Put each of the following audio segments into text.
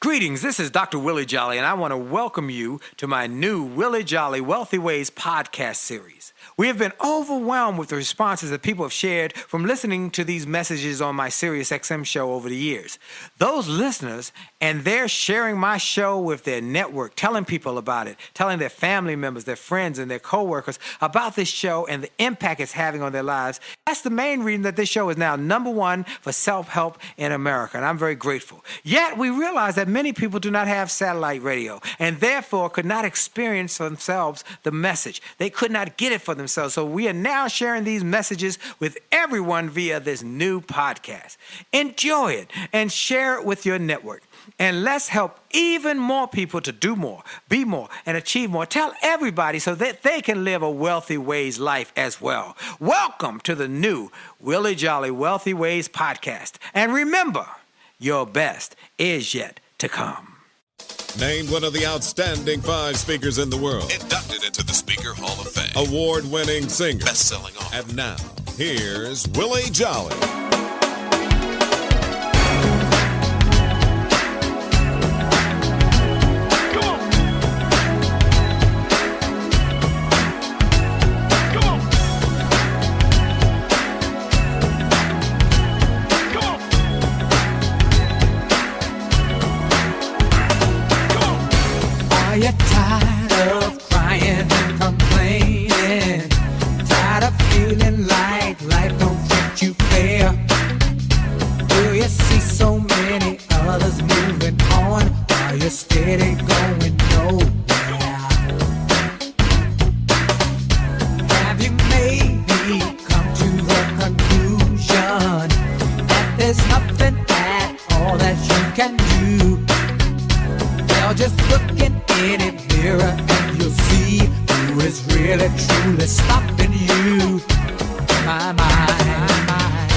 Greetings, this is Dr. Willie Jolley, and I want to welcome you to my new Willie Jolley Wealthy Ways podcast series. We have been overwhelmed with the responses that people have shared from listening to these messages on my SiriusXM show over the years. Those listeners, and they're sharing my show with their network, telling people about it, telling their family members, their friends, and their coworkers about this show and the impact it's having on their lives. That's the main reason that this show is now #1 for self-help in America, and I'm very grateful. Yet, we realize that many people do not have satellite radio and therefore could not experience for themselves the message. They could not get it for themselves. So we are now sharing these messages with everyone via this new podcast. Enjoy it and share it with your network. And let's help even more people to do more, be more, and achieve more. Tell everybody so that they can live a Wealthy Ways life as well. Welcome to the new Willie Jolley Wealthy Ways podcast. And remember, your best is yet to come. Named one of the outstanding 5 speakers in the world. Inducted into the Speaker Hall of Fame. Award-winning singer. Best-selling author. And now, here's Willie Jolley. You're tired of crying and complaining, tired of feeling like life don't treat you fair. Do you see so many others moving on while you're steady going nowhere? Have you maybe come to the conclusion that there's nothing at all that you can do? Well, just look in any mirror and you'll see who is really truly stopping you. My mind.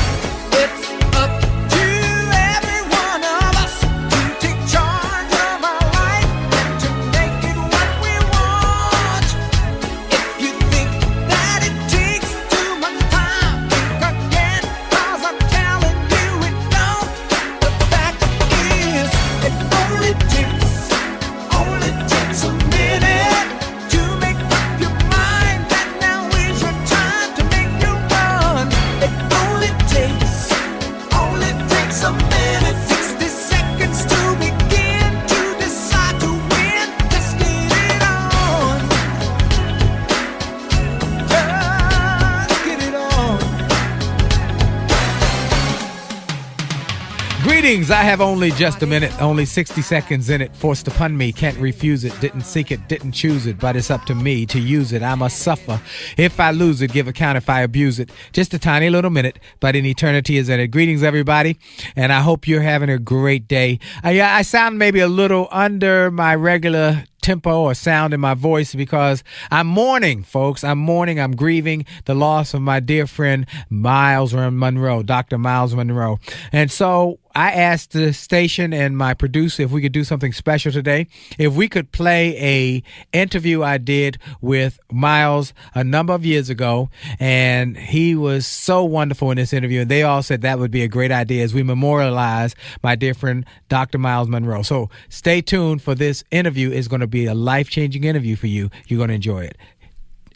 It's up to every one of us to take charge of our life and to make it what we want. If you think that it takes too much time, think again, 'cause I'm telling you it don't. The fact is, it only takes a minute to make up your mind that now is your time to make your run. It only takes a minute, 60 seconds to begin to decide to win. Just get it on. Just get it on. Greetings, I have only just a minute, only 60 seconds in it, forced upon me, can't refuse it, didn't seek it, didn't choose it, but it's up to me to use it. I must suffer if I lose it, give account if I abuse it. Just a tiny little minute, but an eternity is in it. Greetings, everybody, and I hope you're having a great day. I sound maybe a little under my regular tempo or sound in my voice because I'm mourning, folks. I'm mourning. I'm grieving the loss of my dear friend Myles Munroe, Dr. Myles Munroe. And so I asked the station and my producer if we could do something special today. If we could play a interview I did with Myles a number of years ago, and he was so wonderful in this interview, and they all said that would be a great idea as we memorialize my dear friend Dr. Myles Munroe. So stay tuned for this interview. It's going to be a life-changing interview for you. You're going to enjoy it.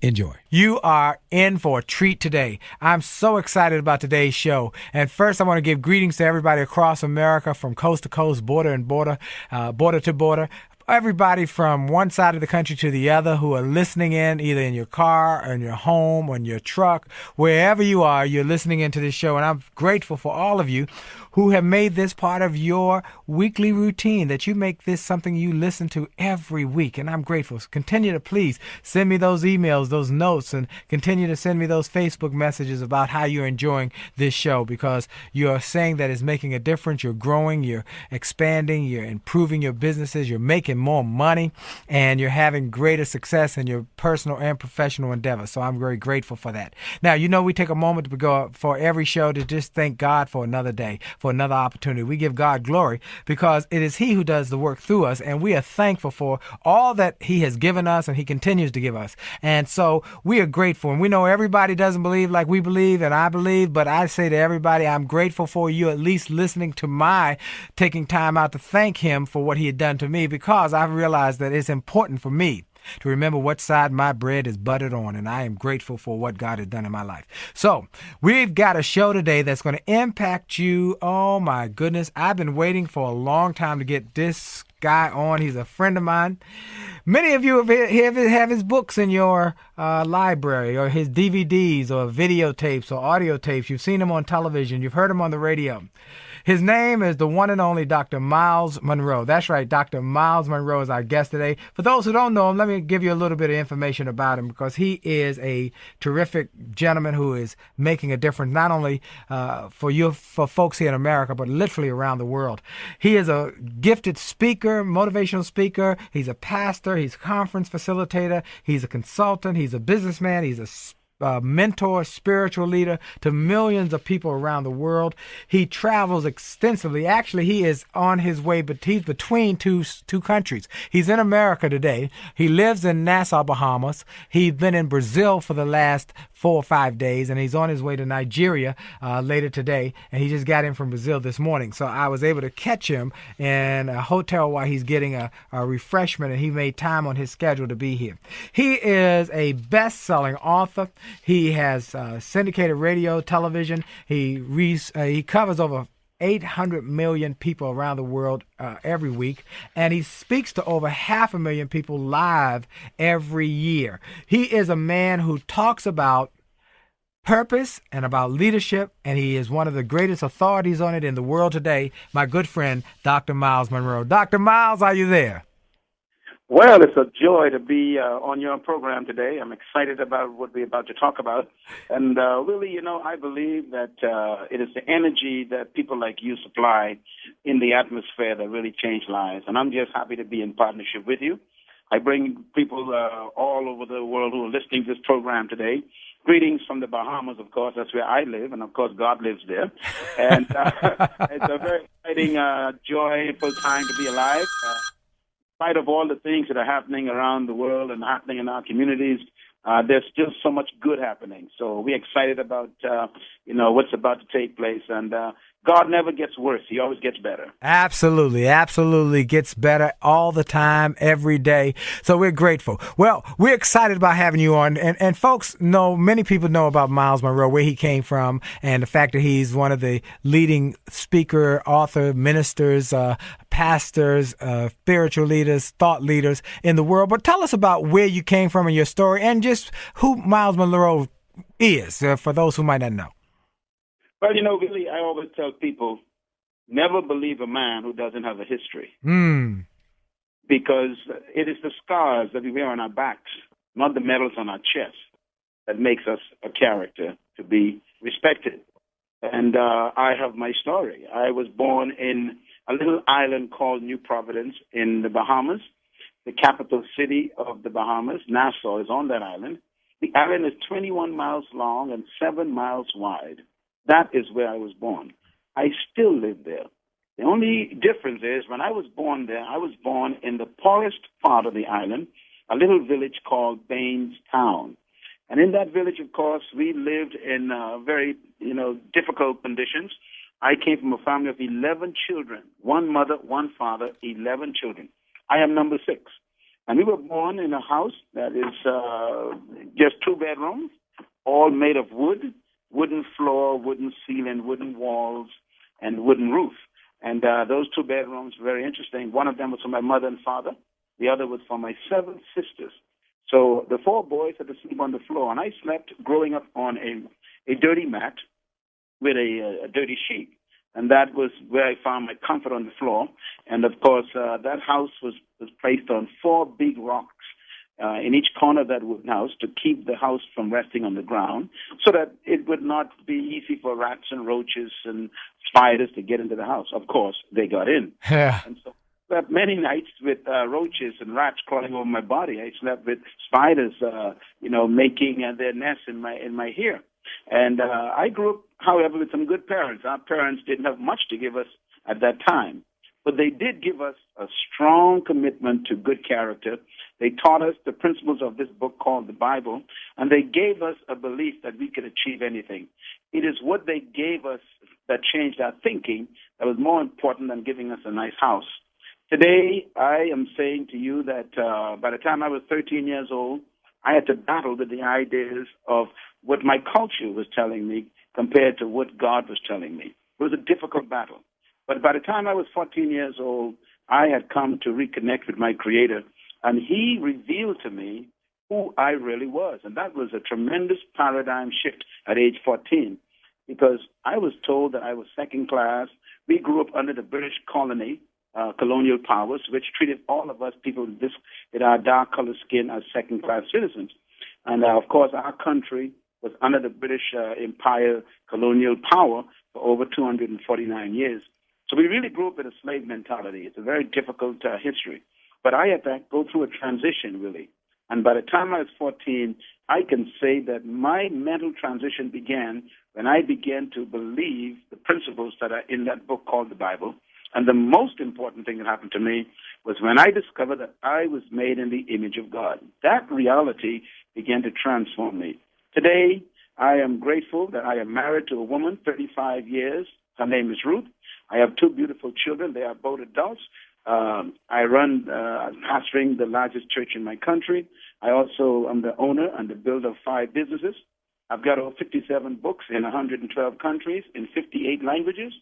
Enjoy. You are in for a treat today. I'm so excited about today's show. And first, I want to give greetings to everybody across America from coast to coast, border to border. Everybody from one side of the country to the other who are listening in, either in your car or in your home or in your truck, wherever you are, you're listening into this show. And I'm grateful for all of you who have made this part of your weekly routine, that you make this something you listen to every week. And I'm grateful. So continue to please send me those emails, those notes, and continue to send me those Facebook messages about how you're enjoying this show, because you're saying that it's making a difference. You're growing, you're expanding, you're improving your businesses, you're making making more money, and you're having greater success in your personal and professional endeavors. So I'm very grateful for that. Now, we take a moment to go for every show to just thank God for another day, for another opportunity. We give God glory because it is He who does the work through us, and we are thankful for all that He has given us and He continues to give us. And so we are grateful, and we know everybody doesn't believe like we believe and I believe, but I say to everybody, I'm grateful for you at least listening to my taking time out to thank Him for what He had done to me, because I've realized that it's important for me to remember what side my bread is buttered on, and I am grateful for what God has done in my life. So we've got a show today that's going to impact you. Oh my goodness, I've been waiting for a long time to get this guy on. He's a friend of mine. Many of you have his books in your library, or his DVDs or videotapes or audio tapes. You've seen him on television. You've heard him on the radio. His name is the one and only Dr. Myles Munroe. That's right, Dr. Myles Munroe is our guest today. For those who don't know him, let me give you a little bit of information about him, because he is a terrific gentleman who is making a difference, not only for folks here in America, but literally around the world. He is a gifted speaker, motivational speaker. He's a pastor. He's a conference facilitator. He's a consultant. He's a businessman. He's a mentor, spiritual leader to millions of people around the world. He travels extensively. Actually, he is on his way, but he's between two countries. He's in America today. He lives in Nassau, Bahamas. He's been in Brazil for the last 4 or 5 days, and he's on his way to Nigeria later today, and he just got in from Brazil this morning. So I was able to catch him in a hotel while he's getting a refreshment, and he made time on his schedule to be here. He is a best-selling author. He has syndicated radio, television. He covers over 800 million people around the world every week, and he speaks to over 500,000 people live every year. He is a man who talks about purpose and about leadership, and he is one of the greatest authorities on it in the world today. My good friend, Dr. Myles Munroe. Dr. Myles, are you there? Well, it's a joy to be on your program today. I'm excited about what we're about to talk about. And really, I believe that it is the energy that people like you supply in the atmosphere that really change lives. And I'm just happy to be in partnership with you. I bring people all over the world who are listening to this program today. Greetings from the Bahamas, of course. That's where I live, and of course God lives there. And it's a very exciting, joyful time to be alive. In spite of all the things that are happening around the world and happening in our communities, there's still so much good happening. So we're excited about, what's about to take place. And God never gets worse. He always gets better. Absolutely. Absolutely gets better all the time, every day. So we're grateful. Well, we're excited about having you on. And folks know, many people know about Myles Munroe, where he came from, and the fact that he's one of the leading speaker, author, ministers, pastors, spiritual leaders, thought leaders in the world. But tell us about where you came from and your story, and just who Myles Munroe is, for those who might not know. Well, Billy, I always tell people, never believe a man who doesn't have a history. Because it is the scars that we wear on our backs, not the medals on our chest, that makes us a character to be respected. And I have my story. I was born in a little island called New Providence in the Bahamas, the capital city of the Bahamas. Nassau is on that island. The island is 21 miles long and 7 miles wide. That is where I was born. I still live there. The only difference is when I was born there, I was born in the poorest part of the island, a little village called Baines Town. And in that village, of course, we lived in very, difficult conditions. I came from a family of 11 children, one mother, one father, 11 children. I am number 6. And we were born in a house that is just 2 bedrooms, all made of wood, wooden floor, wooden ceiling, wooden walls, and wooden roof. And those 2 bedrooms were very interesting. One of them was for my mother and father. The other was for my 7 sisters. So the 4 boys had to sleep on the floor. And I slept growing up on a dirty mat with a dirty sheet. And that was where I found my comfort on the floor. And, of course, that house was placed on 4 big rocks in each corner of that wooden house to keep the house from resting on the ground so that it would not be easy for rats and roaches and spiders to get into the house. Of course, they got in. Yeah. And so slept many nights with roaches and rats crawling over my body. I slept with spiders, making their nests in my hair. And I grew up, however, with some good parents. Our parents didn't have much to give us at that time, but they did give us a strong commitment to good character. They taught us the principles of this book called the Bible, and they gave us a belief that we could achieve anything. It is what they gave us that changed our thinking that was more important than giving us a nice house. Today, I am saying to you that by the time I was 13 years old, I had to battle with the ideas of what my culture was telling me compared to what God was telling me. It was a difficult battle. But by the time I was 14 years old, I had come to reconnect with my Creator, and He revealed to me who I really was. And that was a tremendous paradigm shift at age 14, because I was told that I was second class. We grew up under the British colony, colonial powers, which treated all of us people with our dark-colored skin as second-class citizens. And, of course, our country was under the British Empire colonial power for over 249 years. So we really grew up with a slave mentality. It's a very difficult history. But I had to go through a transition, really. And by the time I was 14, I can say that my mental transition began when I began to believe the principles that are in that book called the Bible. And the most important thing that happened to me was when I discovered that I was made in the image of God. That reality began to transform me. Today, I am grateful that I am married to a woman, 35 years. Her name is Ruth. I have two beautiful children. They are both adults. I run pastoring the largest church in my country. I also am the owner and the builder of 5 businesses. I've got over 57 books in 112 countries in 58 languages.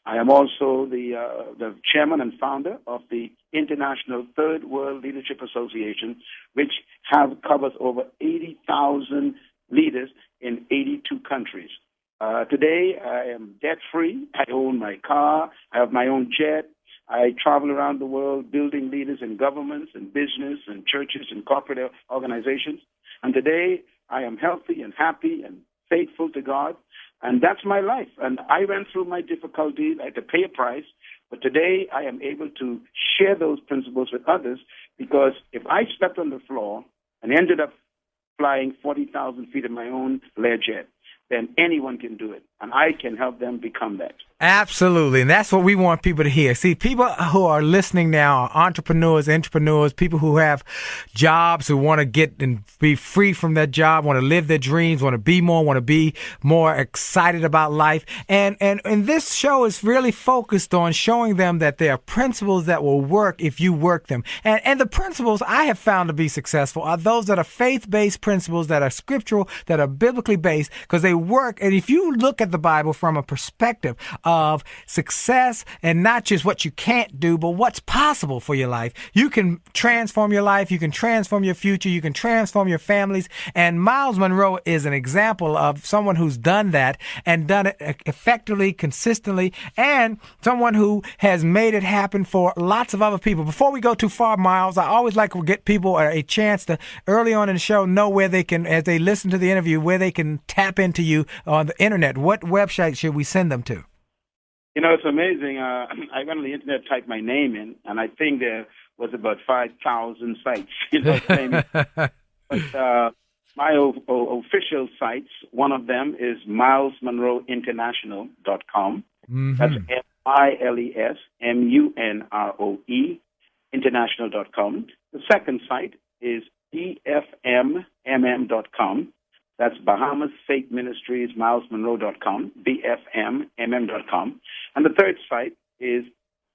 I am also the chairman and founder of the International Third World Leadership Association, which covers over 80,000 leaders in 82 countries. Today, I am debt-free. I own my car. I have my own jet. I travel around the world building leaders in governments and business and churches and corporate organizations. And today, I am healthy and happy and faithful to God. And that's my life. And I went through my difficulties. I had to pay a price. But today, I am able to share those principles with others, because if I slept on the floor and ended up flying 40,000 feet in my own Learjet, then anyone can do it, and I can help them become that. Absolutely, and that's what we want people to hear. See, people who are listening now are entrepreneurs, people who have jobs, who want to get and be free from their job, want to live their dreams, want to be more excited about life. And this show is really focused on showing them that there are principles that will work if you work them. And the principles I have found to be successful are those that are faith-based principles, that are scriptural, that are biblically based, because they work. And if you look at the Bible from a perspective of success and not just what you can't do, but what's possible for your life, you can transform your life, you can transform your future, you can transform your families. And Myles Munroe is an example of someone who's done that and done it effectively, consistently, and someone who has made it happen for lots of other people. Before we go too far, Myles, I always like to get people a chance to early on in the show know where they can, as they listen to the interview, where they can tap into you on the internet. What website should we send them to? You know, it's amazing. I went on the internet, typed my name in, and I think there was about 5,000 sites. But my official sites, one of them is MylesMunroeInternational.com. Mm-hmm. That's MylesMunroe International.com. The second site is BFMMM.com. That's Bahamas Faith Ministries, MylesMunroe.com, BFMMM.com. And the third site is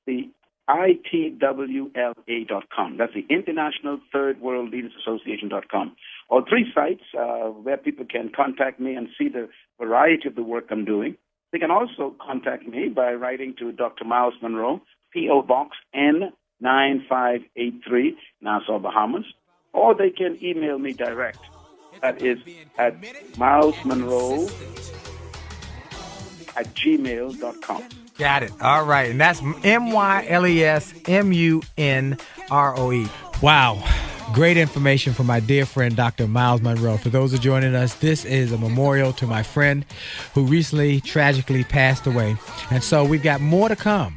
the ITWLA.com. That's the International Third World Leaders Association.com. All 3 sites where people can contact me and see the variety of the work I'm doing. They can also contact me by writing to Dr. Myles Munroe, P.O. Box N9583, Nassau, Bahamas. Or they can email me direct. That is at MylesMunroe@gmail.com. Got it. All right. And that's MylesMunroe. Wow. Great information from my dear friend, Dr. Myles Munroe. For those who are joining us, this is a memorial to my friend who recently tragically passed away. And so we've got more to come.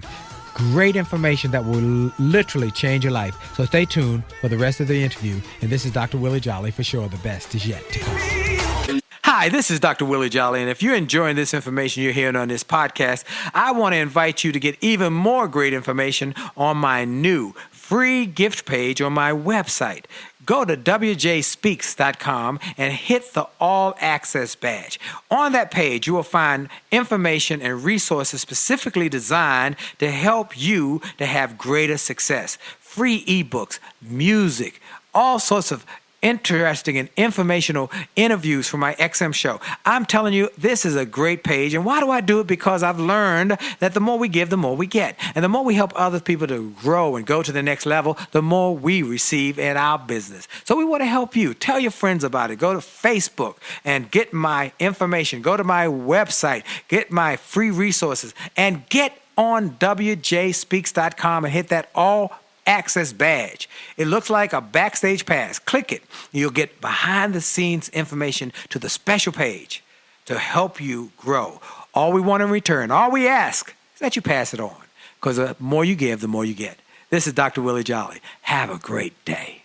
great information that will literally change your life. So stay tuned for the rest of the interview. And this is Dr. Willie Jolley. For sure, the best is yet to come. Hi, this is Dr. Willie Jolley, and if you're enjoying this information you're hearing on this podcast, I want to invite you to get even more great information on my new free gift page on my website. Go to wjspeaks.com and hit the All Access badge. On that page, you will find information and resources specifically designed to help you to have greater success. Free ebooks, music, all sorts of interesting and informational interviews from my XM show. I'm telling you, this is a great page. And why do I do it? Because I've learned that the more we give, the more we get. And the more we help other people to grow and go to the next level, the more we receive in our business. So we want to help you. Tell your friends about it. Go to Facebook and get my information. Go to my website, get my free resources, and get on wjspeaks.com and hit that All Access badge. It looks like a backstage pass. Click it. You'll get behind the scenes information to the special page to help you grow. All we want in return, all we ask is that you pass it on, because the more you give, the more you get. This is Dr. Willie Jolley. Have a great day.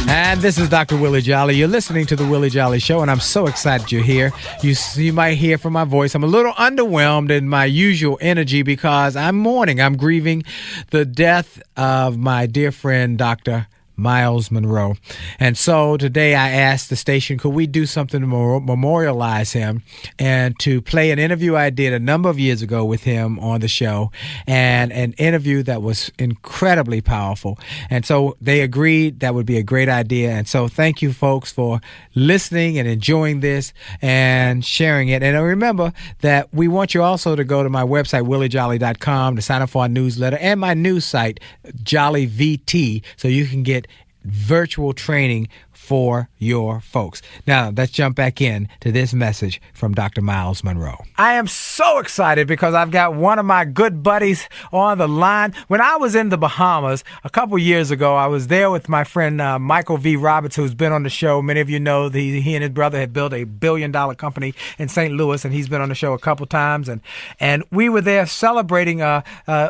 And this is Dr. Willie Jolley. You're listening to The Willie Jolley Show, and I'm so excited you're here. You might hear from my voice, I'm a little underwhelmed in my usual energy because I'm mourning. I'm grieving the death of my dear friend, Dr. Myles Munroe. And so today I asked the station, could we do something to memorialize him and to play an interview I did a number of years ago with him on the show, and an interview that was incredibly powerful. And so they agreed that would be a great idea. And so thank you folks for listening and enjoying this and sharing it. And remember that we want you also to go to my website, williejolly.com, to sign up for our newsletter and my news site, Jolly VT, so you can get virtual training for your folks. Now, let's jump back in to this message from Dr. Myles Munroe. I am so excited because I've got one of my good buddies on the line. When I was in the Bahamas a couple years ago, I was there with my friend Michael V. Roberts, who's been on the show. Many of you know that he and his brother had built a billion-dollar company in St. Louis, and he's been on the show a couple times. And we were there celebrating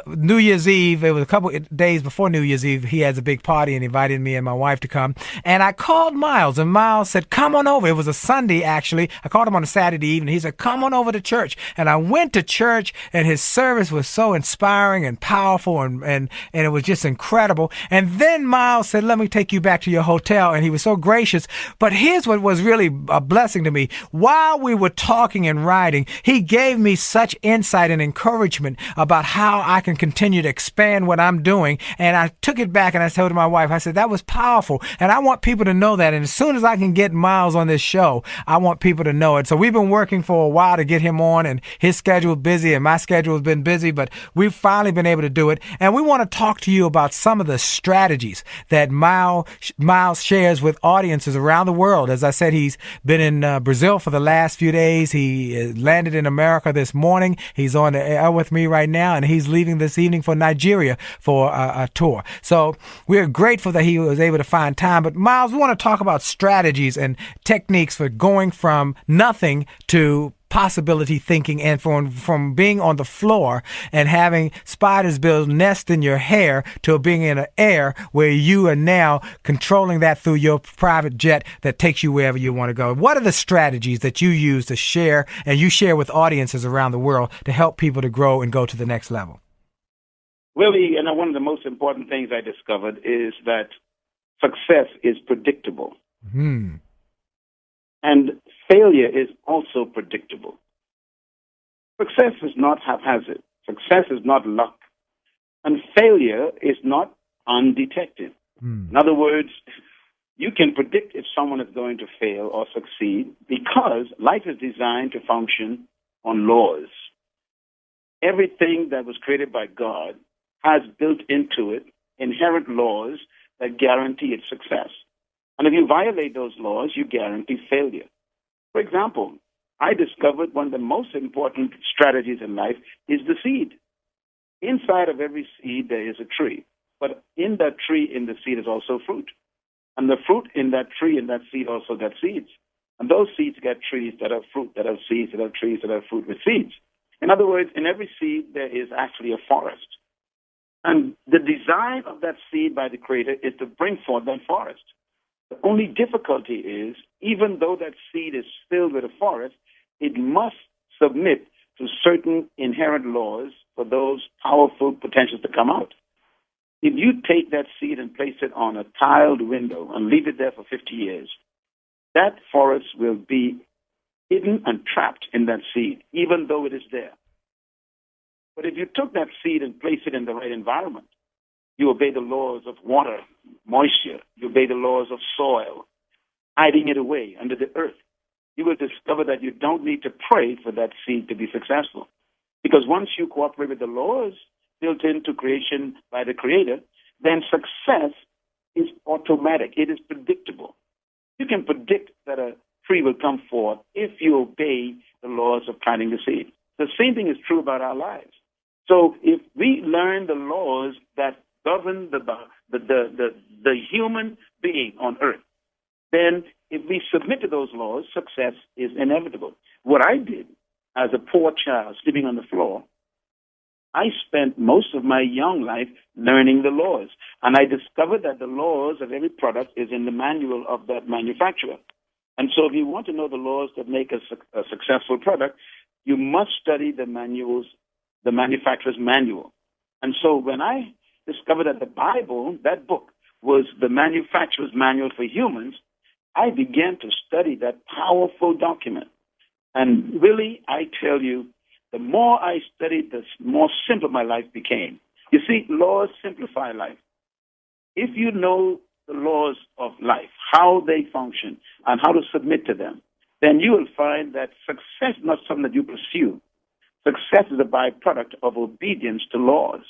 New Year's Eve. It was a couple days before New Year's Eve. He has a big party and invited me and my wife to come. And I called Myles, and Myles said, come on over. It was a Sunday, actually. I called him on a Saturday evening. He said, come on over to church. And I went to church, and his service was so inspiring and powerful, and it was just incredible. And then Myles said, let me take you back to your hotel. And he was so gracious. But here's what was really a blessing to me. While we were talking and writing, he gave me such insight and encouragement about how I can continue to expand what I'm doing. And I took it back, and I told my wife, I said, that was powerful. And I want people to know that. And as soon as I can get Myles on this show, I want people to know it. So we've been working for a while to get him on, and his schedule is busy and my schedule has been busy, but we've finally been able to do it. And we want to talk to you about some of the strategies that Myles shares with audiences around the world. As I said, he's been in Brazil for the last few days. He landed in America this morning. He's on the air with me right now, and he's leaving this evening for Nigeria for a tour. So we're grateful that he was able to find time. But Myles, we want to talk about strategies and techniques for going from nothing to possibility thinking, and from being on the floor and having spiders build nests in your hair to being in the air where you are now controlling that through your private jet that takes you wherever you want to go. What are the strategies that you use to share, and you share with audiences around the world, to help people to grow and go to the next level? Willie, one of the most important things I discovered is that success is predictable. And failure is also predictable. Success is not haphazard. Success is not luck. And failure is not undetected. In other words, you can predict if someone is going to fail or succeed, because life is designed to function on laws. Everything that was created by God has built into it inherent laws that guarantee its success. And if you violate those laws, you guarantee failure. For example, I discovered one of the most important strategies in life is the seed. Inside of every seed, there is a tree. But in that tree, in the seed, is also fruit. And the fruit in that tree, in that seed, also got seeds. And those seeds get trees that have fruit, that have seeds, that have trees, that have fruit with seeds. In other words, in every seed, there is actually a forest. And the design of that seed by the Creator is to bring forth that forest. The only difficulty is, even though that seed is filled with a forest, it must submit to certain inherent laws for those powerful potentials to come out. If you take that seed and place it on a tiled window and leave it there for 50 years, that forest will be hidden and trapped in that seed, even though it is there. But if you took that seed and placed it in the right environment, you obey the laws of water, moisture, you obey the laws of soil, hiding it away under the earth, you will discover that you don't need to pray for that seed to be successful. Because once you cooperate with the laws built into creation by the Creator, then success is automatic. It is predictable. You can predict that a tree will come forth if you obey the laws of planting the seed. The same thing is true about our lives. So if we learn the laws that govern the human being on earth, then if we submit to those laws, success is inevitable. What I did as a poor child sleeping on the floor, I spent most of my young life learning the laws. And I discovered that the laws of every product is in the manual of that manufacturer. And so if you want to know the laws that make a successful product, you must study the manufacturer's manual. And so when I discovered that the Bible, that book, was the manufacturer's manual for humans, I began to study that powerful document. And really, I tell you, the more I studied, the more simple my life became. You see, laws simplify life. If you know the laws of life, how they function, and how to submit to them, then you will find that success is not something that you pursue. Success is a byproduct of obedience to laws.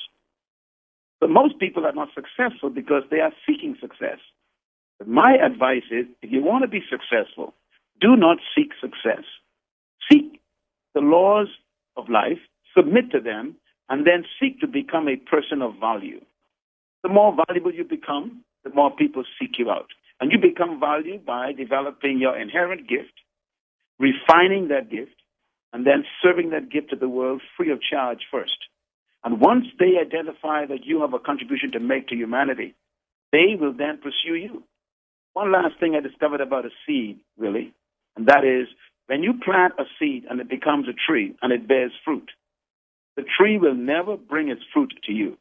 But most people are not successful because they are seeking success. But my advice is, if you want to be successful, do not seek success. Seek the laws of life, submit to them, and then seek to become a person of value. The more valuable you become, the more people seek you out. And you become valued by developing your inherent gift, refining that gift, and then serving that gift to the world free of charge first. And once they identify that you have a contribution to make to humanity, they will then pursue you. One last thing I discovered about a seed, really, and that is when you plant a seed and it becomes a tree and it bears fruit, the tree will never bring its fruit to you.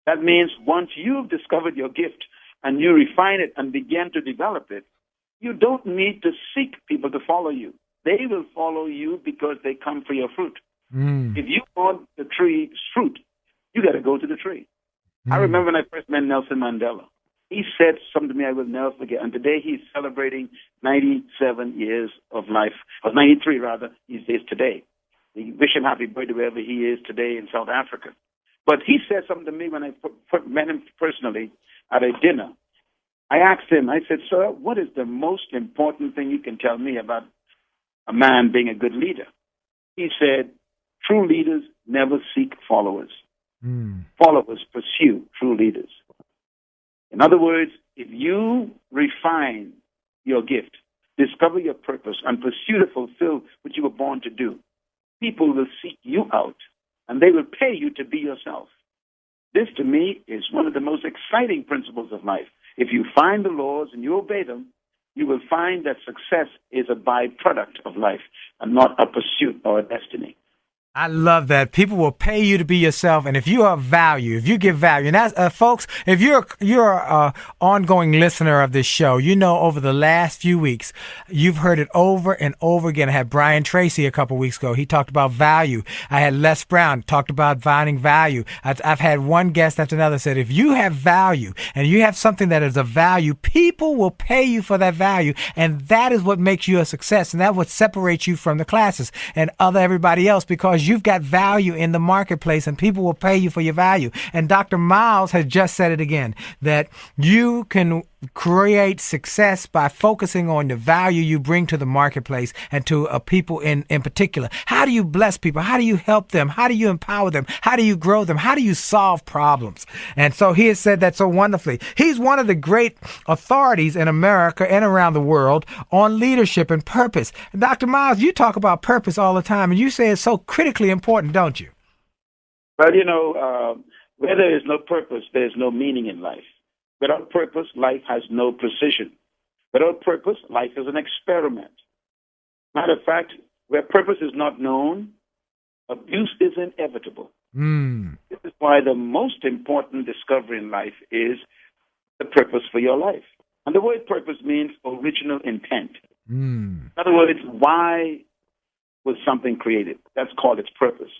That means once you've discovered your gift and you refine it and begin to develop it, you don't need to seek people to follow you. They will follow you because they come for your fruit. If you want the tree's fruit, you got to go to the tree. I remember when I first met Nelson Mandela. He said something to me I will never forget. And today he's celebrating 97 years of life, or 93 rather, these days today. We wish him happy birthday wherever he is today in South Africa. But he said something to me when I met him personally at a dinner. I asked him, I said, sir, what is the most important thing you can tell me about a man being a good leader? He said, true leaders never seek followers. Followers pursue true leaders. In other words, if you refine your gift, discover your purpose, and pursue to fulfill what you were born to do, people will seek you out, and they will pay you to be yourself. This, to me, is one of the most exciting principles of life. If you find the laws and you obey them, you will find that success is a byproduct of life and not a pursuit or a destiny. I love that. People will pay you to be yourself, and if you have value, if you give value, and that's, folks, if you're a ongoing listener of this show, you know over the last few weeks, you've heard it over and over again. I had Brian Tracy a couple weeks ago. He talked about value. I had Les Brown talked about finding value. I've had one guest after another said, if you have value and you have something that is of value, people will pay you for that value, and that is what makes you a success, and that what separates you from the classes and everybody else, because you've got value in the marketplace and people will pay you for your value. And Dr. Myles has just said it again, that you can create success by focusing on the value you bring to the marketplace and to people in particular. How do you bless people? How do you help them? How do you empower them? How do you grow them? How do you solve problems? And so he has said that so wonderfully. He's one of the great authorities in America and around the world on leadership and purpose. And Dr. Myles, you talk about purpose all the time, and you say it's so critically important, don't you? Well, Where there is no purpose, there is no meaning in life. Without purpose, life has no precision. Without purpose, life is an experiment. Matter of fact, where purpose is not known, abuse is inevitable. This is why the most important discovery in life is the purpose for your life. And the word purpose means original intent. In other words, why was something created? That's called its purpose.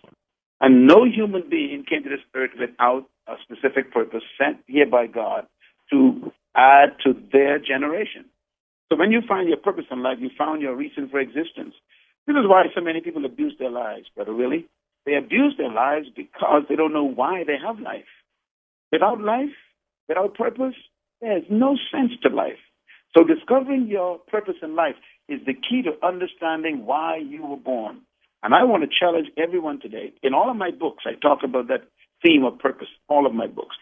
And no human being came to this earth without a specific purpose sent here by God to add to their generation. So when you find your purpose in life, you found your reason for existence. This is why so many people abuse their lives, Brother Willie. They abuse their lives because they don't know why they have life. Without life, without purpose, there's no sense to life. So discovering your purpose in life is the key to understanding why you were born. And I want to challenge everyone today. In all of my books, I talk about that theme of purpose, all of my books.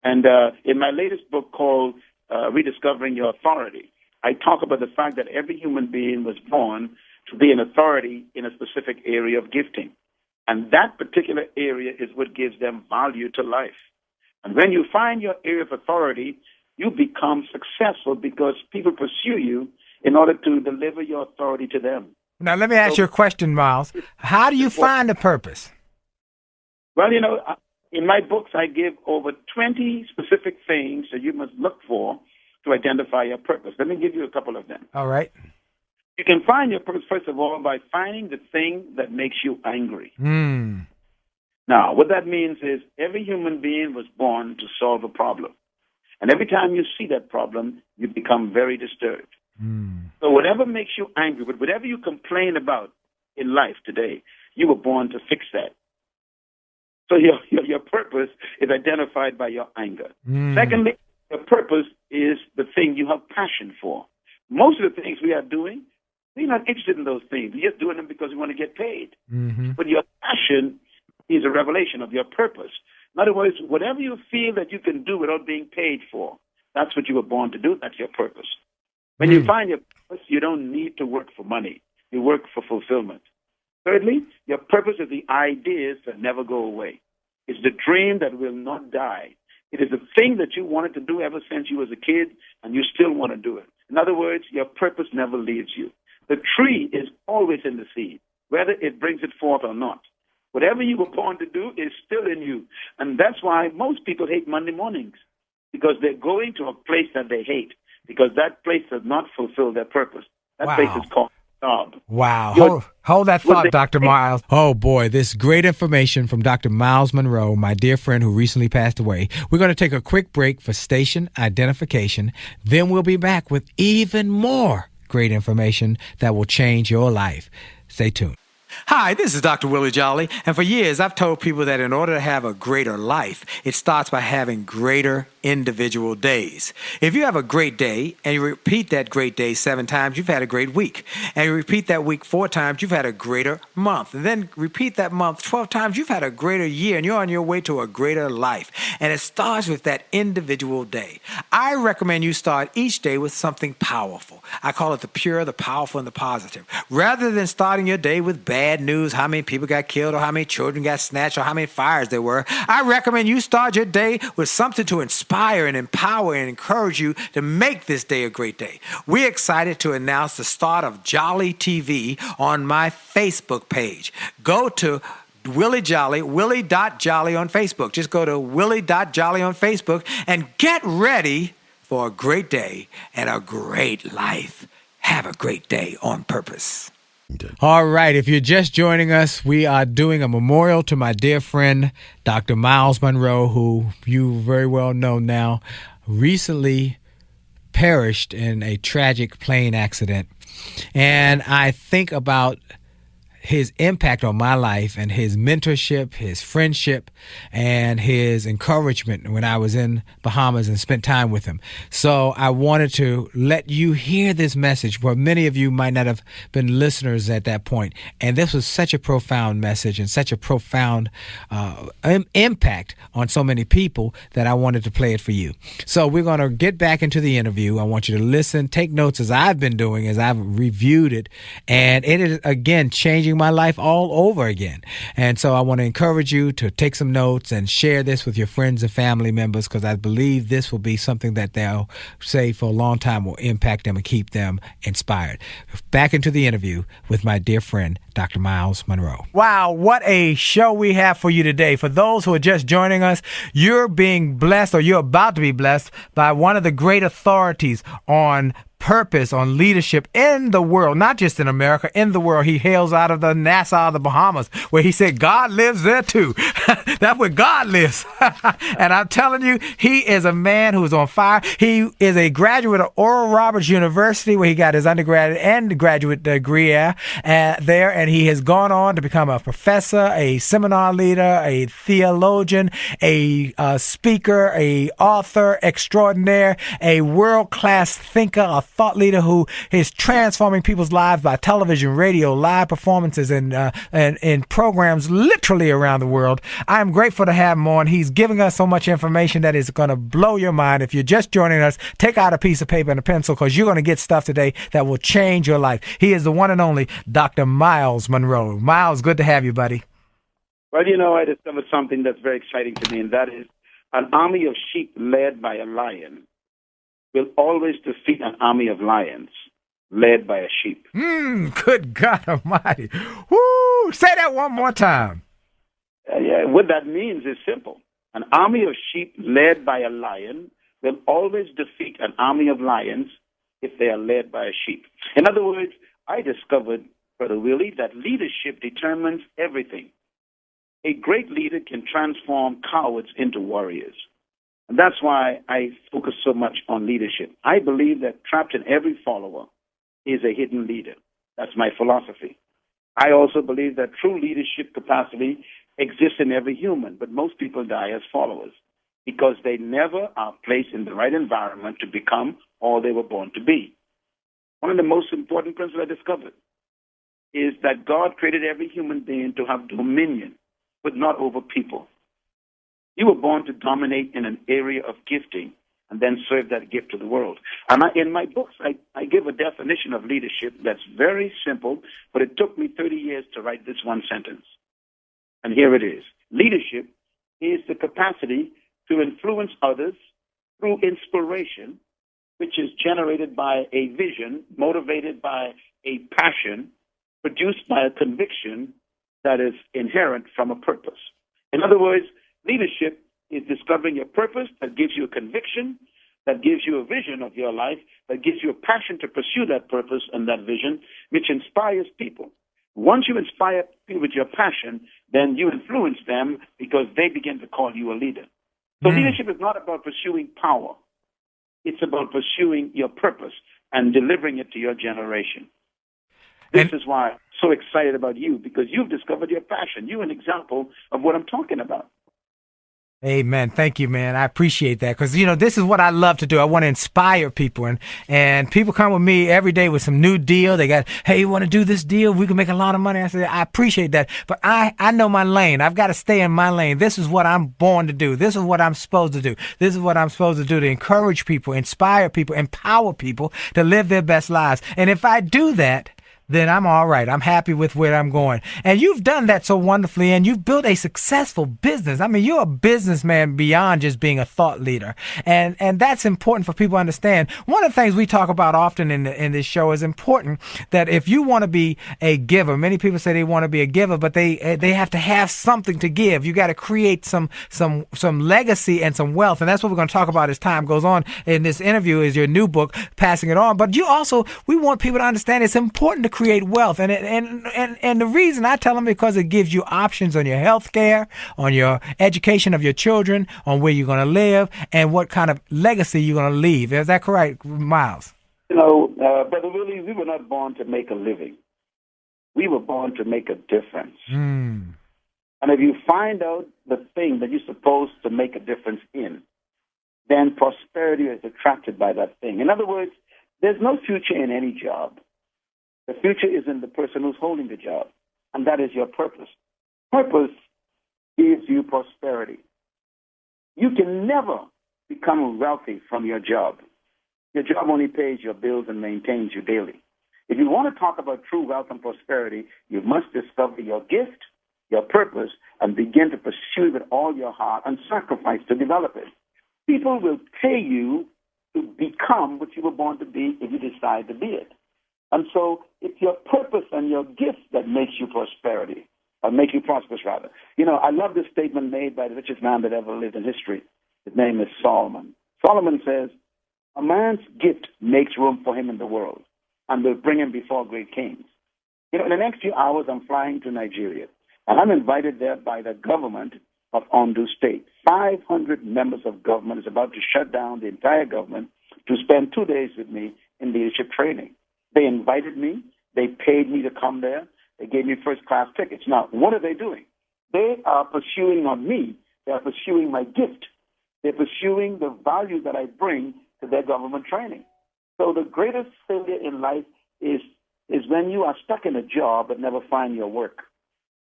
And in my latest book called Rediscovering Your Authority, I talk about the fact that every human being was born to be an authority in a specific area of gifting. And that particular area is what gives them value to life. And when you find your area of authority, you become successful because people pursue you in order to deliver your authority to them. Now, let me ask you a question, Myles. How do you find a purpose? Well, in my books, I give over 20 specific things that you must look for to identify your purpose. Let me give you a couple of them. All right. You can find your purpose, first of all, by finding the thing that makes you angry. Now, what that means is every human being was born to solve a problem. And every time you see that problem, you become very disturbed. So whatever makes you angry, whatever you complain about in life today, you were born to fix that. So your purpose is identified by your anger. Secondly, your purpose is the thing you have passion for. Most of the things we are doing, we're not interested in those things. We're just doing them because we want to get paid. But your passion is a revelation of your purpose. In other words, whatever you feel that you can do without being paid for, that's what you were born to do. That's your purpose. When you find your purpose, you don't need to work for money. You work for fulfillment. Thirdly, your purpose is the ideas that never go away. It's the dream that will not die. It is the thing that you wanted to do ever since you was a kid, and you still want to do it. In other words, your purpose never leaves you. The tree is always in the seed, whether it brings it forth or not. Whatever you were born to do is still in you. And that's why most people hate Monday mornings, because they're going to a place that they hate, because that place does not fulfill their purpose. That place is called job. Wow. Hold that thought, Dr. Myles. Oh, boy, this great information from Dr. Myles Munroe, my dear friend who recently passed away. We're going to take a quick break for station identification. Then we'll be back with even more great information that will change your life. Stay tuned. Hi, this is Dr. Willie Jolley, and for years I've told people that in order to have a greater life, it starts by having greater individual days. If you have a great day and you repeat that great day 7 times, you've had a great week. And you repeat that week 4 times, you've had a greater month. And then repeat that month 12 times, you've had a greater year, and you're on your way to a greater life. And it starts with that individual day. I recommend you start each day with something powerful. I call it the pure, the powerful, and the positive. Rather than starting your day with bad news, how many people got killed or how many children got snatched or how many fires there were, I recommend you start your day with something to inspire and empower and encourage you to make this day a great day. We're excited to announce the start of Jolley TV on my Facebook page. Go to Willie Jolley, Willie.Jolley on Facebook. Just go to Willie.Jolley on Facebook and get ready for a great day and a great life. Have a great day on purpose. All right, if you're just joining us, we are doing a memorial to my dear friend, Dr. Myles Munroe, who you very well know now, recently perished in a tragic plane accident. And I think about his impact on my life and his mentorship, his friendship, and his encouragement when I was in Bahamas and spent time with him. So I wanted to let you hear this message where many of you might not have been listeners at that point. And this was such a profound message and such a profound impact on so many people that I wanted to play it for you. So we're going to get back into the interview. I want you to listen, take notes as I've been doing, as I've reviewed it. And it is, again, changing changing my life all over again. And so I want to encourage you to take some notes and share this with your friends and family members, because I believe this will be something that they'll say for a long time will impact them and keep them inspired. Back into the interview with my dear friend, Dr. Myles Munroe. Wow, what a show we have for you today. For those who are just joining us, you're being blessed, or you're about to be blessed, by one of the great authorities on purpose, on leadership in the world, not just in America, in the world. He hails out of the Nassau, the Bahamas, where he said God lives there too. That's where God lives. And I'm telling you, he is a man who is on fire. He is a graduate of Oral Roberts University, where he got his undergraduate and graduate degree there, and he has gone on to become a professor, a seminar leader, a theologian, a speaker, a author extraordinaire, a world-class thinker, a thought leader who is transforming people's lives by television, radio, live performances, and programs literally around the world. I'm grateful to have him on. He's giving us so much information that is going to blow your mind. If you're just joining us, take out a piece of paper and a pencil, because you're going to get stuff today that will change your life. He is the one and only Dr. Myles Munroe. Myles, good to have you, buddy. Well, I discovered something that's very exciting to me, and that is an army of sheep led by a lion will always defeat an army of lions led by a sheep. Good God Almighty. Woo! Say that one more time. What that means is simple. An army of sheep led by a lion will always defeat an army of lions if they are led by a sheep. In other words, I discovered, Brother Willie, that leadership determines everything. A great leader can transform cowards into warriors. And that's why I focus so much on leadership. I believe that trapped in every follower is a hidden leader. That's my philosophy. I also believe that true leadership capacity exists in every human, but most people die as followers because they never are placed in the right environment to become all they were born to be. One of the most important principles I discovered is that God created every human being to have dominion, but not over people. You were born to dominate in an area of gifting and then serve that gift to the world. And in my books, I give a definition of leadership that's very simple, but it took me 30 years to write this one sentence. And here it is. Leadership is the capacity to influence others through inspiration, which is generated by a vision, motivated by a passion, produced by a conviction that is inherent from a purpose. In other words, leadership is discovering your purpose that gives you a conviction, that gives you a vision of your life, that gives you a passion to pursue that purpose and that vision, which inspires people. Once you inspire people with your passion, then you influence them because they begin to call you a leader. So leadership is not about pursuing power. It's about pursuing your purpose and delivering it to your generation. This is why I'm so excited about you, because you've discovered your passion. You're an example of what I'm talking about. Amen. Thank you, man. I appreciate that, because, this is what I love to do. I want to inspire people, and people come with me every day with some new deal. They got, hey, you want to do this deal? We can make a lot of money. I say, I appreciate that, but I know my lane. I've got to stay in my lane. This is what I'm born to do. This is what I'm supposed to do. This is what I'm supposed to do, to encourage people, inspire people, empower people to live their best lives. And if I do that, then I'm all right. I'm happy with where I'm going. And you've done that so wonderfully, and you've built a successful business. I mean, you're a businessman beyond just being a thought leader. And that's important for people to understand. One of the things we talk about often in this show is important that if you want to be a giver, many people say they want to be a giver, but they have to have something to give. You got to create some legacy and some wealth. And that's what we're going to talk about as time goes on in this interview, is your new book, Passing It On. But we want people to understand it's important to create wealth, and the reason I tell them, because it gives you options on your health care, on your education of your children, on where you're going to live, and what kind of legacy you're going to leave. Is that correct, Myles? Brother Willie, we were not born to make a living. We were born to make a difference. And if you find out the thing that you're supposed to make a difference in, then prosperity is attracted by that thing. In other words, there's no future in any job. The future is in the person who's holding the job, and that is your purpose. Purpose gives you prosperity. You can never become wealthy from your job. Your job only pays your bills and maintains you daily. If you want to talk about true wealth and prosperity, you must discover your gift, your purpose, and begin to pursue it with all your heart and sacrifice to develop it. People will pay you to become what you were born to be if you decide to be it. And so it's your purpose and your gift that makes you prosperity, or make you prosperous, rather. You know, I love this statement made by the richest man that ever lived in history. His name is Solomon. Solomon says, a man's gift makes room for him in the world and will bring him before great kings. You know, in the next few hours, I'm flying to Nigeria, and I'm invited there by the government of Ondo State. 500 members of government is about to shut down the entire government to spend 2 days with me in leadership training. They invited me. They paid me to come there. They gave me first-class tickets. Now, what are they doing? They are pursuing not me. They are pursuing my gift. They're pursuing the value that I bring to their government training. So the greatest failure in life is when you are stuck in a job but never find your work.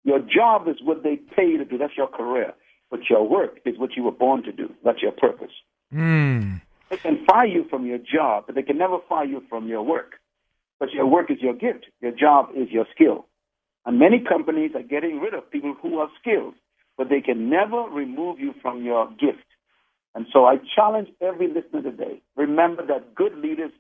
Your job is what they pay you to do. That's your career. But your work is what you were born to do. That's your purpose. They can fire you from your job, but they can never fire you from your work. But your work is your gift. Your job is your skill. And many companies are getting rid of people who have skills, but they can never remove you from your gift. And so I challenge every listener today, remember that good leaders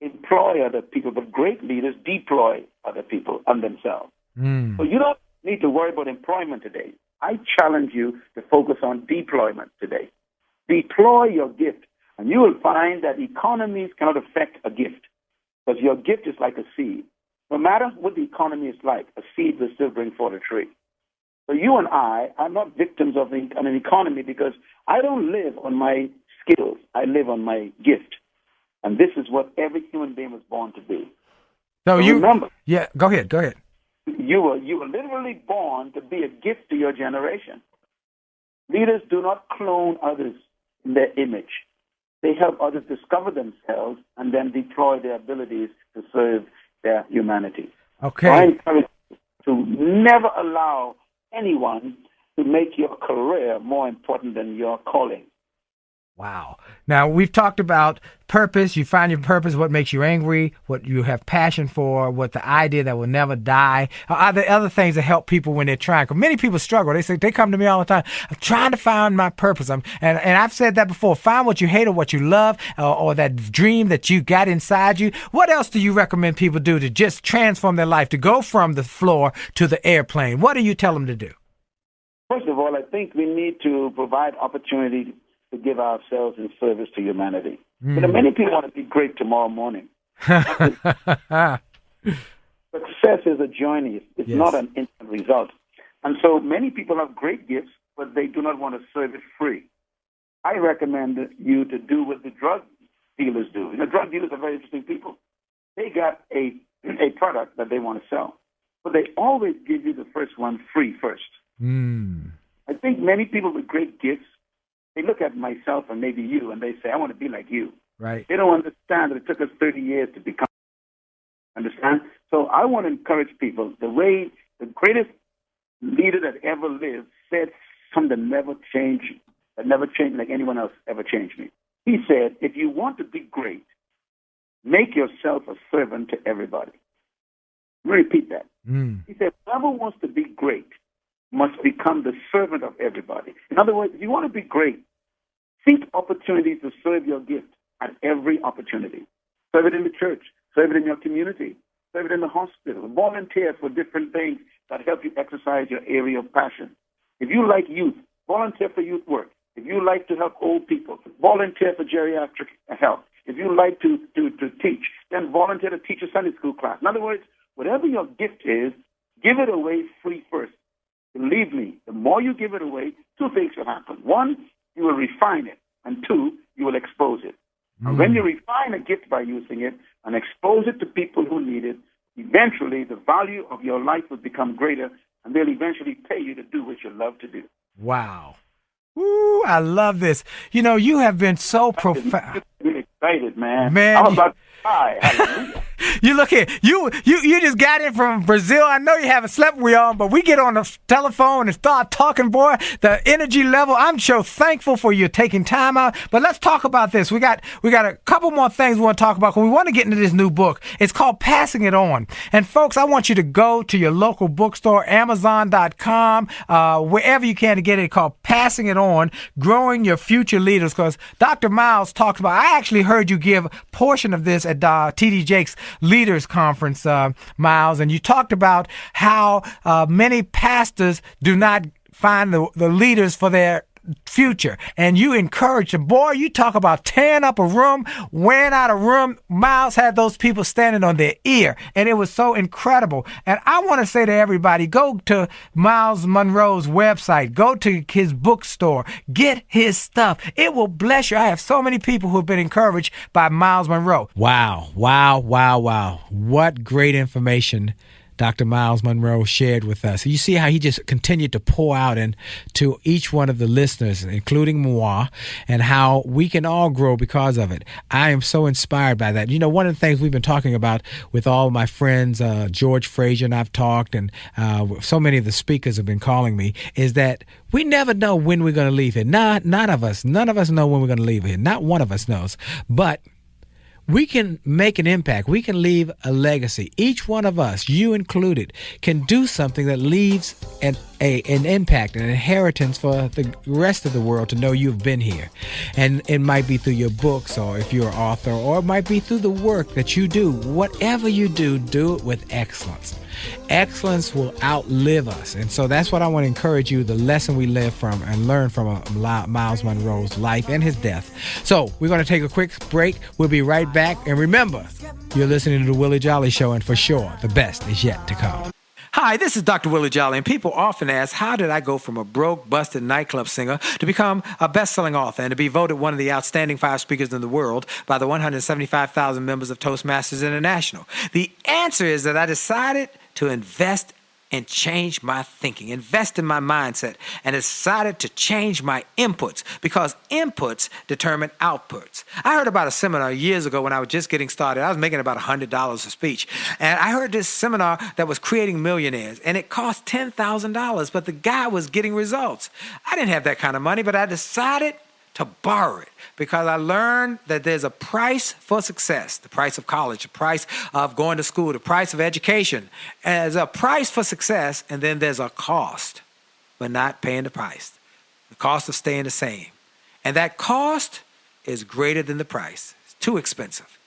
employ other people, but great leaders deploy other people and themselves. So you don't need to worry about employment today. I challenge you to focus on deployment today. Deploy your gift, and you will find that economies cannot affect a gift, because your gift is like a seed. No matter what the economy is like, a seed will still bring forth a tree. So you and I are not victims of an economy, because I don't live on my skills. I live on my gift. And this is what every human being was born to be. So you remember. Yeah, go ahead. You were literally born to be a gift to your generation. Leaders do not clone others in their image. They help others discover themselves and then deploy their abilities to serve their humanity. Okay. So I encourage you to never allow anyone to make your career more important than your calling. Wow. Now, we've talked about purpose. You find your purpose, what makes you angry, what you have passion for, what the idea that will never die. Are there other things that help people when they're trying? Because many people struggle. They come to me all the time. I'm trying to find my purpose. And I've said that before. Find what you hate or what you love, or that dream that you got inside you. What else do you recommend people do to just transform their life, to go from the floor to the airplane? What do you tell them to do? First of all, I think we need to provide opportunity to give ourselves in service to humanity. You know, many people want to be great tomorrow morning. Success is a journey. It's not an instant result. And so many people have great gifts, but they do not want to serve it free. I recommend you to do what the drug dealers do. You know, drug dealers are very interesting people. They got a product that they want to sell, but they always give you the first one free first. I think many people with great gifts, they look at myself and maybe you, and they say, I want to be like you. Right. They don't understand that it took us 30 years to become. Understand? So I want to encourage people, the way the greatest leader that ever lived said something that never changed like anyone else ever changed me. He said, if you want to be great, make yourself a servant to everybody. Let me repeat that. He said, whoever wants to be great must become the servant of everybody. In other words, if you want to be great, seek opportunities to serve your gift at every opportunity. Serve it in the church, serve it in your community, serve it in the hospital, volunteer for different things that help you exercise your area of passion. If you like youth, volunteer for youth work. If you like to help old people, volunteer for geriatric health. If you like to teach, then volunteer to teach a Sunday school class. In other words, whatever your gift is, give it away free first. Believe me, the more you give it away, two things will happen. One, you will refine it. And two, you will expose it. And when you refine a gift by using it and expose it to people who need it, eventually the value of your life will become greater, and they'll eventually pay you to do what you love to do. Wow. Ooh, I love this. You know, you have been so profound. Really excited, man. Man, I'm about to cry. Hallelujah. You look here. You just got in from Brazil. I know you haven't slept with on, but we get on the telephone and start talking, boy. The energy level. I'm so thankful for you taking time out. But let's talk about this. We got a couple more things we want to talk about. We want to get into this new book. It's called Passing It On. And folks, I want you to go to your local bookstore, Amazon.com, wherever you can to get it. Called Passing It On, Growing Your Future Leaders. Because Dr. Myles talks about. I actually heard you give a portion of this at T.D. Jakes' Leaders Conference, Myles, and you talked about how many pastors do not find the leaders for their future, and you encourage them. Boy, you talk about tearing up a room, wearing out a room. Myles had those people standing on their ear, and it was so incredible. And I want to say to everybody, go to Myles Munroe's website, go to his bookstore, get his stuff. It will bless you. I have so many people who have been encouraged by Myles Munroe. Wow. What great information Dr. Myles Munroe shared with us. You see how he just continued to pour out into each one of the listeners, including moi, and how we can all grow because of it. I am so inspired by that. You know, one of the things we've been talking about with all my friends, George Frazier and I've talked, and so many of the speakers have been calling me, is that we never know when we're going to leave here. None of us know when we're going to leave here. Not one of us knows. But we can make an impact. We can leave a legacy. Each one of us, you included, can do something that leaves an impact, an inheritance for the rest of the world to know you've been here. And it might be through your books, or if you're an author, or it might be through the work that you do. Whatever you do, do it with excellence. Excellence will outlive us. And so that's what I want to encourage you, the lesson we live from and learn from Myles Munroe's life and his death. So we're going to take a quick break. We'll be right back. And remember, you're listening to The Willie Jolley Show, and for sure, the best is yet to come. Hi, this is Dr. Willie Jolley, and people often ask, how did I go from a broke, busted nightclub singer to become a best-selling author and to be voted one of the outstanding 5 speakers in the world by the 175,000 members of Toastmasters International? The answer is that I decided to invest and change my thinking, invest in my mindset, and decided to change my inputs, because inputs determine outputs. I heard about a seminar years ago when I was just getting started. I was making about $100 a speech. And I heard this seminar that was creating millionaires, and it cost $10,000, but the guy was getting results. I didn't have that kind of money, but I decided to borrow it, because I learned that there's a price for success, the price of college, the price of going to school, the price of education. And there's a price for success, and then there's a cost for not paying the price, the cost of staying the same. And that cost is greater than the price. It's too expensive.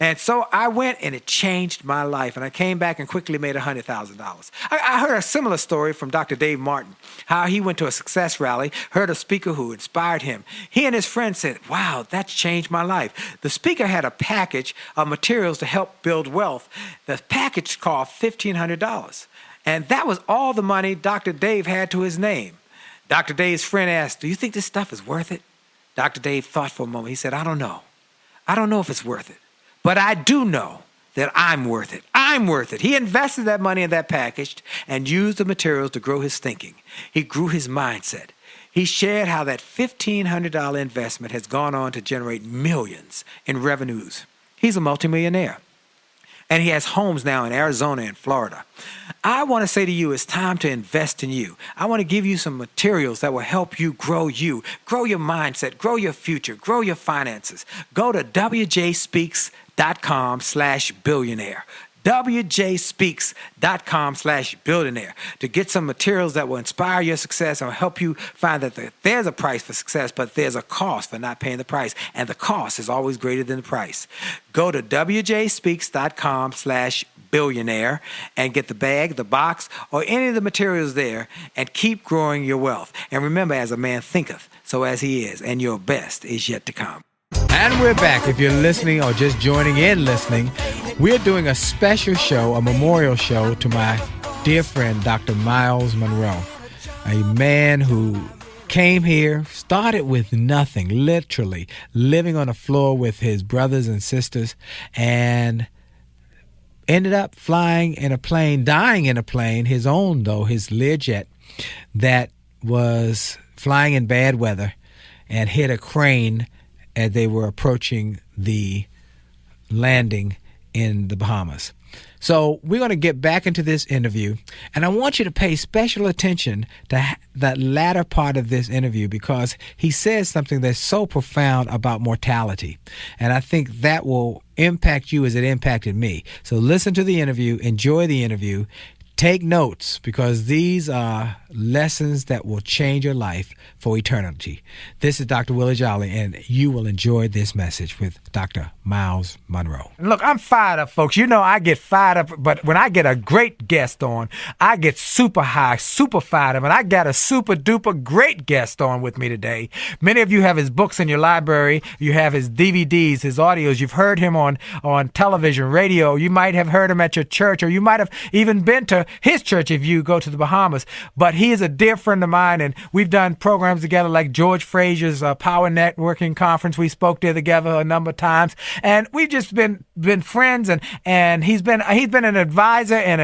And so I went, and it changed my life. And I came back and quickly made $100,000. I heard a similar story from Dr. Dave Martin, how he went to a success rally, heard a speaker who inspired him. He and his friend said, wow, that's changed my life. The speaker had a package of materials to help build wealth. The package cost $1,500. And that was all the money Dr. Dave had to his name. Dr. Dave's friend asked, do you think this stuff is worth it? Dr. Dave thought for a moment. He said, I don't know. I don't know if it's worth it. But I do know that I'm worth it. I'm worth it. He invested that money in that package and used the materials to grow his thinking. He grew his mindset. He shared how that $1,500 investment has gone on to generate millions in revenues. He's a multimillionaire. And he has homes now in Arizona and Florida. I want to say to you, it's time to invest in you. I want to give you some materials that will help you, grow your mindset, grow your future, grow your finances. Go to wjspeaks.com/billionaire. wjspeaks.com/billionaire to get some materials that will inspire your success and will help you find that there's a price for success, but there's a cost for not paying the price. And the cost is always greater than the price. Go to wjspeaks.com/billionaire and get the bag, the box, or any of the materials there, and keep growing your wealth. And remember, as a man thinketh, so as he is, and your best is yet to come. And we're back. If you're listening or just joining in listening, we're doing a special show, a memorial show to my dear friend, Dr. Myles Munroe, a man who came here, started with nothing, literally living on the floor with his brothers and sisters, and ended up flying in a plane, dying in a plane, his own though, his Learjet, that was flying in bad weather and hit a crane as they were approaching the landing in the Bahamas. So we're going to get back into this interview, and I want you to pay special attention to that latter part of this interview, because he says something that's so profound about mortality, and I think that will impact you as it impacted me. So listen to the interview, enjoy the interview, take notes, because these are lessons that will change your life for eternity. This is Dr. Willie Jolley, and you will enjoy this message with Dr. Myles Munroe. Look, I'm fired up, folks. You know I get fired up, but when I get a great guest on, I get super high, super fired up, and I got a super duper great guest on with me today. Many of you have his books in your library. You have his DVDs, his audios. You've heard him on television, radio. You might have heard him at your church, or you might have even been to his church if you go to the Bahamas. But he is a dear friend of mine, and we've done programs together like George Frazier's Power Networking Conference. We spoke there together a number of times, and we've just been friends, and he's been an advisor and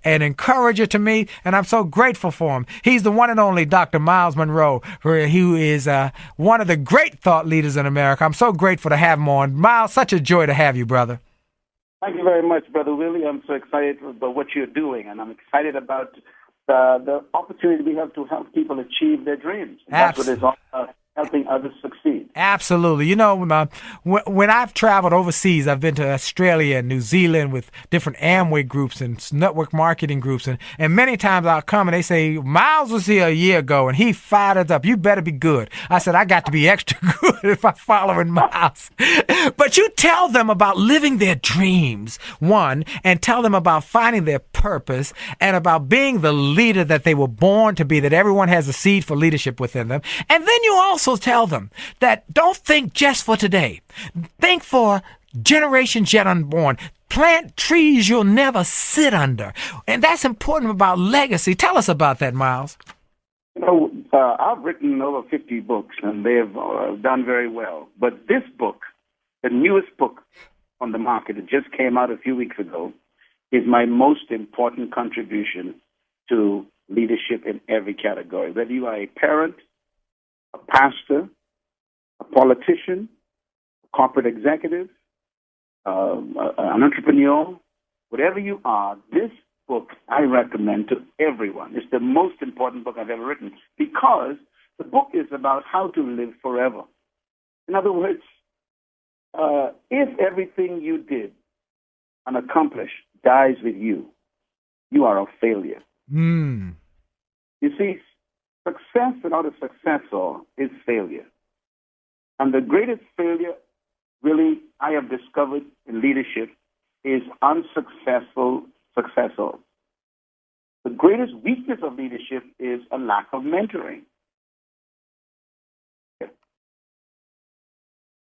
an encourager to me, and I'm so grateful for him. He's the one and only Dr. Myles Munroe, who is one of the great thought leaders in America. I'm so grateful to have him on. Myles, such a joy to have you, brother. Thank you very much, Brother Willie. I'm so excited about what you're doing, and I'm excited about the opportunity we have to help people achieve their dreams. That's what it's all about, helping others succeed. Absolutely. You know, when I've traveled overseas, I've been to Australia and New Zealand with different Amway groups and network marketing groups. And many times I'll come and they say, Myles was here a year ago and he fired us up. You better be good. I said, I got to be extra good if I'm following Myles. But you tell them about living their dreams, one, and tell them about finding their purpose and about being the leader that they were born to be, that everyone has a seed for leadership within them. And then you also tell them that don't think just for today. Think for generations yet unborn. Plant trees you'll never sit under. And that's important about legacy. Tell us about that, Myles. You know, I've written over 50 books, and they've done very well. But this book, the newest book on the market, it just came out a few weeks ago, is my most important contribution to leadership in every category. Whether you are a parent, a pastor, a politician, a corporate executive, an entrepreneur, whatever you are, this book I recommend to everyone. It's the most important book I've ever written, because the book is about how to live forever. In other words, if everything you did and accomplished dies with you, you are a failure. Mm. You see, success without a successor is failure. And the greatest failure, really, I have discovered in leadership is unsuccessful successors. The greatest weakness of leadership is a lack of mentoring.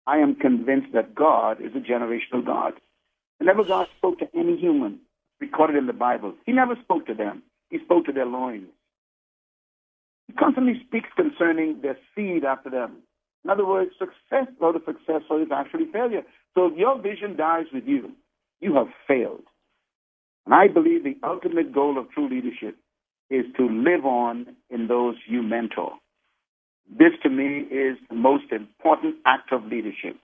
I am convinced that God is a generational God. Whenever God spoke to any human, recorded in the Bible, he never spoke to them. He spoke to their loins. He constantly speaks concerning their seed after them. In other words, success without a successor is actually failure. So if your vision dies with you, you have failed. And I believe the ultimate goal of true leadership is to live on in those you mentor. This, to me, is the most important act of leadership.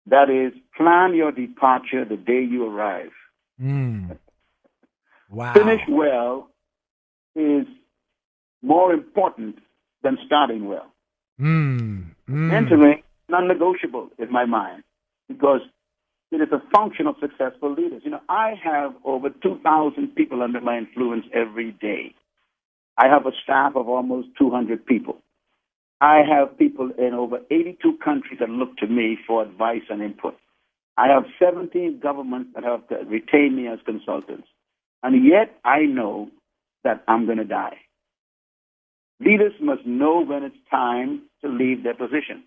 That is, plan your departure the day you arrive. Mm. Wow. Finish well is more important than starting well. Mentoring, non-negotiable in my mind, because it is a function of successful leaders. You know, I have over 2,000 people under my influence every day. I have a staff of almost 200 people. I have people in over 82 countries that look to me for advice and input. I have 17 governments that have retained me as consultants. And yet I know that I'm going to die. Leaders must know when it's time to leave their position.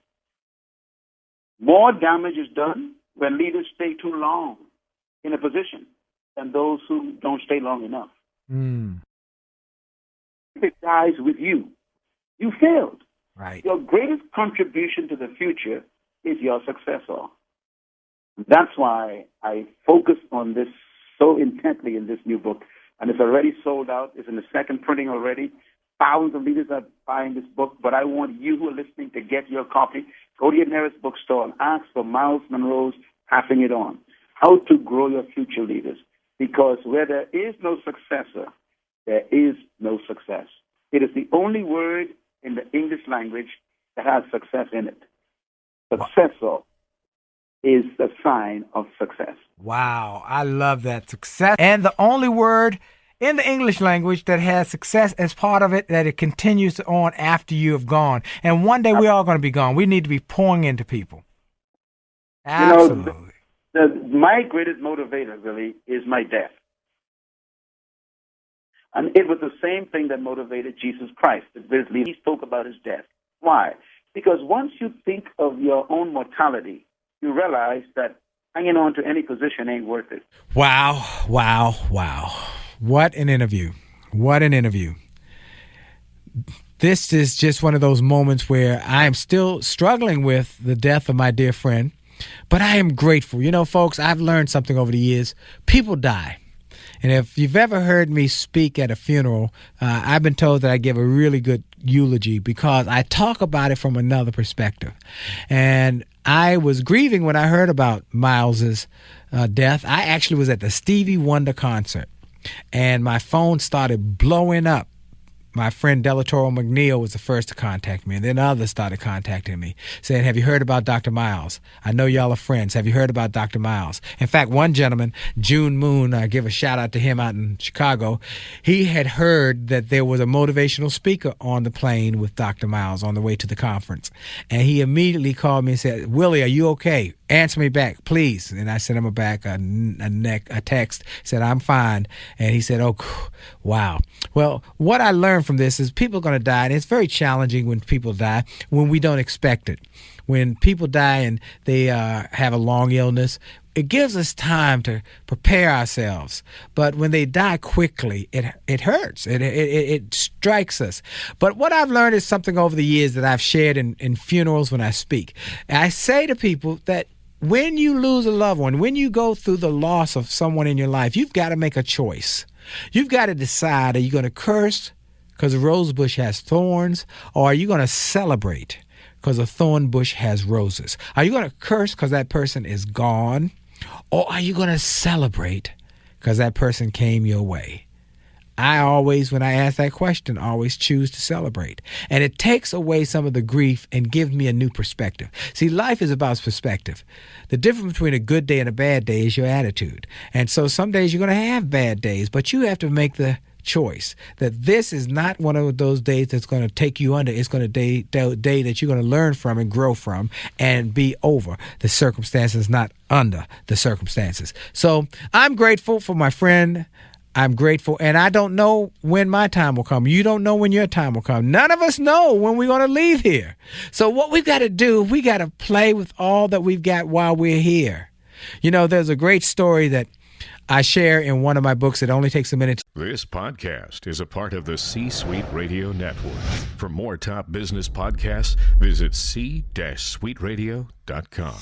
More damage is done when leaders stay too long in a position than those who don't stay long enough. Mm. If it dies with you, you failed. Right. Your greatest contribution to the future is your successor. That's why I focus on this so intently in this new book. And it's already sold out. It's in the second printing already. Thousands of leaders are buying this book, but I want you who are listening to get your copy. Go to your nearest bookstore and ask for Myles Munroe's Passing It On. how to grow your future leaders. Because where there is no successor, there is no success. It is the only word in the English language that has success in it. Successor is the sign of success. Wow, I love that. Success. And the only word in the English language that has success as part of it, that it continues on after you have gone. And one day we're all going to be gone. We need to be pouring into people. Absolutely. My greatest motivator, really, is my death. And it was the same thing that motivated Jesus Christ. He spoke about his death. Why? Because once you think of your own mortality, you realize that hanging on to any position ain't worth it. Wow, wow, wow. What an interview. What an interview. This is just one of those moments where I am still struggling with the death of my dear friend, but I am grateful. You know, folks, I've learned something over the years. People die. And if you've ever heard me speak at a funeral, I've been told that I give a really good eulogy because I talk about it from another perspective. And I was grieving when I heard about Myles's death. I actually was at the Stevie Wonder concert, and my phone started blowing up. My friend Delatoro McNeil was the first to contact me, and then others started contacting me, saying, have you heard about Dr. Myles? I know y'all are friends. Have you heard about Dr. Myles? In fact, one gentleman, June Moon, I give a shout out to him out in Chicago, he had heard that there was a motivational speaker on the plane with Dr. Myles on the way to the conference. And he immediately called me and said, Willie, are you okay? Answer me back, please. And I sent him back a text, said, I'm fine. And he said, oh, wow. Well, what I learned from this is people are going to die, and it's very challenging when people die when we don't expect it. When people die and they have a long illness, it gives us time to prepare ourselves. But when they die quickly, it hurts. It strikes us. But what I've learned is something over the years that I've shared in funerals when I speak. I say to people that when you lose a loved one, when you go through the loss of someone in your life, you've got to make a choice. You've got to decide, are you going to curse because a rose bush has thorns, or are you going to celebrate because a thorn bush has roses? Are you going to curse because that person is gone, or are you going to celebrate because that person came your way? I always, when I ask that question, always choose to celebrate. And it takes away some of the grief and gives me a new perspective. See, life is about perspective. The difference between a good day and a bad day is your attitude. And so some days you're going to have bad days, but you have to make the choice that this is not one of those days that's going to take you under. It's going to day that you're going to learn from and grow from and be over the circumstances, not under the circumstances. So I'm grateful for my friend. I'm grateful, and I don't know when my time will come. You don't know when your time will come. None of us know when we're going to leave here. So what we've got to do, we got to play with all that we've got while we're here. You know, there's a great story that I share in one of my books. It only takes a minute. This podcast is a part of the C-Suite Radio Network. For more top business podcasts, visit c-suiteradio.com.